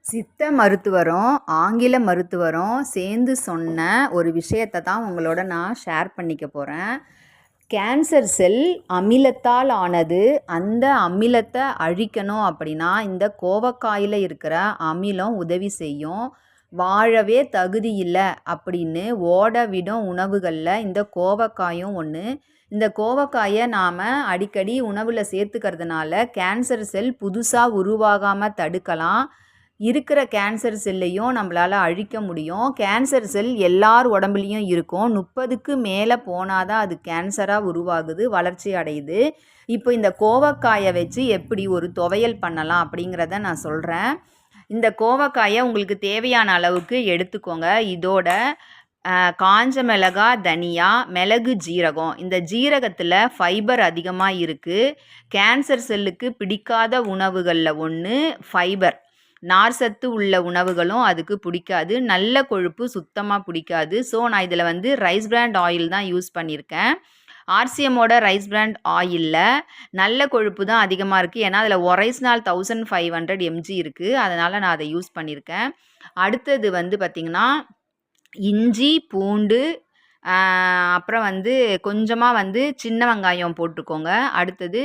சித்த மருத்துவரும் ஆங்கில மருத்துவரும் சேர்ந்து சொன்ன ஒரு விஷயத்தை தான் உங்களோட நான் ஷேர் பண்ணிக்க போகிறேன். கேன்சர் செல் அமிலத்தால் ஆனது. அந்த அமிலத்தை அழிக்கணும் அப்படின்னா இந்த கோவக்காயில் இருக்கிற அமிலம் உதவி செய்யும். வாழவே தகுதி இல்லை அப்படின்னு ஓட விடும் உணவுகளில் இந்த கோவக்காயும் ஒன்று. இந்த கோவக்காயை நாம் அடிக்கடி உணவில் சேர்த்துக்கிறதுனால கேன்சர் செல் புதுசாக உருவாகாமல் தடுக்கலாம். இருக்கிற கேன்சர் செல்லையும் நம்மளால் அழிக்க முடியும். கேன்சர் செல் எல்லார் உடம்புலையும் இருக்கும். 30க்கு மேலே போனால் தான் அது கேன்சராக உருவாகுது, வளர்ச்சி அடையுது. இப்போ இந்த கோவக்காயை வச்சு எப்படி ஒரு துவையல் பண்ணலாம் அப்படிங்கிறத நான் சொல்கிறேன். இந்த கோவக்காயை உங்களுக்கு தேவையான அளவுக்கு எடுத்துக்கோங்க. இதோட காஞ்ச மிளகா, தனியா, மிளகு, ஜீரகம். இந்த ஜீரகத்தில் ஃபைபர் அதிகமாக இருக்குது. கேன்சர் செல்லுக்கு பிடிக்காத உணவுகளில் ஒன்று ஃபைபர். நார்சத்து உள்ள உணவுகளும் அதுக்கு பிடிக்காது. நல்ல கொழுப்பு சுத்தமாக பிடிக்காது. ஸோ நான் இதில் ரைஸ் பிராண்ட் ஆயில் தான் யூஸ் பண்ணியிருக்கேன். ஆர்சிஎம்மோட ரைஸ் பிராண்ட் ஆயிலில் நல்ல கொழுப்பு தான் அதிகமாக இருக்குது. ஏன்னா அதில் ஒரைஸ்னால் 1500 mg இருக்குது. அதனால் நான் அதை யூஸ் பண்ணியிருக்கேன். அடுத்தது பார்த்திங்கன்னா இஞ்சி, பூண்டு, அப்புறம் கொஞ்சமாக சின்ன வெங்காயம் போட்டுக்கோங்க. அடுத்தது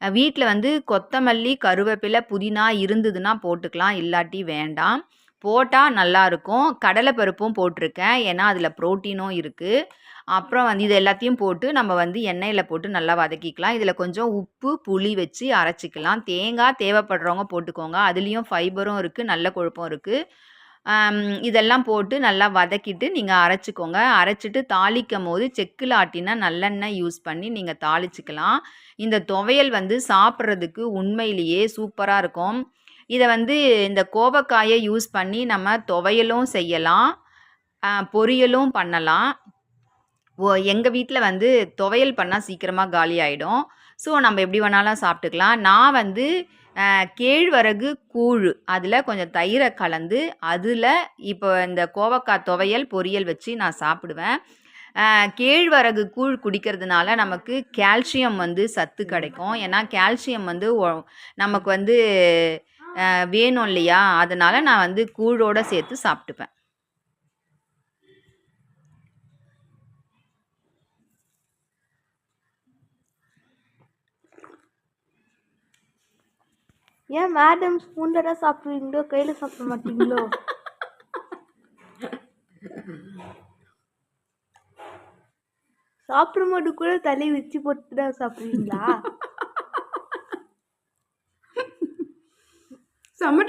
வீட்டில் கொத்தமல்லி, கருவேப்பிலை, புதினா இருந்ததுன்னா போட்டுக்கலாம், இல்லாட்டி வேண்டாம். போட்டால் நல்லாயிருக்கும். கடலைப்பருப்பும் போட்டிருக்கேன், ஏன்னா அதில் ப்ரோட்டீனும் இருக்குது. அப்புறம் இது எல்லாத்தையும் போட்டு நம்ம எண்ணெயில் போட்டு நல்லா வதக்கிக்கலாம். இதில் கொஞ்சம் உப்பு, புளி வச்சு அரைச்சிக்கலாம். தேங்காய் தேவைப்படுறவங்க போட்டுக்கோங்க, அதுலேயும் ஃபைபரும் இருக்குது, நல்ல கொழுப்பும் இருக்குது. இதெல்லாம் போட்டு நல்லா வதக்கிட்டு நீங்கள் அரைச்சிக்கோங்க. அரைச்சிட்டு தாளிக்கும் போது செக்கில் ஆட்டின நல்லெண்ணெய் யூஸ் பண்ணி நீங்கள் தாளிச்சிக்கலாம். இந்த துவையல் சாப்பிட்றதுக்கு உண்மையிலேயே சூப்பராக இருக்கும். இதை இந்த கோவக்காயை யூஸ் பண்ணி நம்ம துவையலும் செய்யலாம், பொரியலும் பண்ணலாம். எங்கள் வீட்டில் துவையல் பண்ணால் சீக்கிரமாக காலி ஆகிடும். ஸோ நம்ம எப்படி வேணாலும் சாப்பிட்டுக்கலாம். நான் கேழ்வரகு கூழ் அதில் கொஞ்சம் தயிரை கலந்து அதில் இப்போ இந்த கோவக்காய் துவையல் பொரியல் வச்சு நான் சாப்பிடுவேன். கேழ்வரகு கூழ் குடிக்கிறதுனால நமக்கு கால்சியம் சத்து கிடைக்கும். ஏன்னா கால்சியம் நமக்கு வேணும் இல்லையா, அதனால் நான் கூழோடு சேர்த்து சாப்பிட்டுப்பேன். ஏன் மேடம் ஸ்பூன்ல தான் சாப்பிடுவீங்களோ, கையில் சாப்பிட மாட்டீங்களோ? சாப்பிடும்போது கூட தலை வச்சு போட்டு தான் சாப்பிடுவீங்களா? செம்ம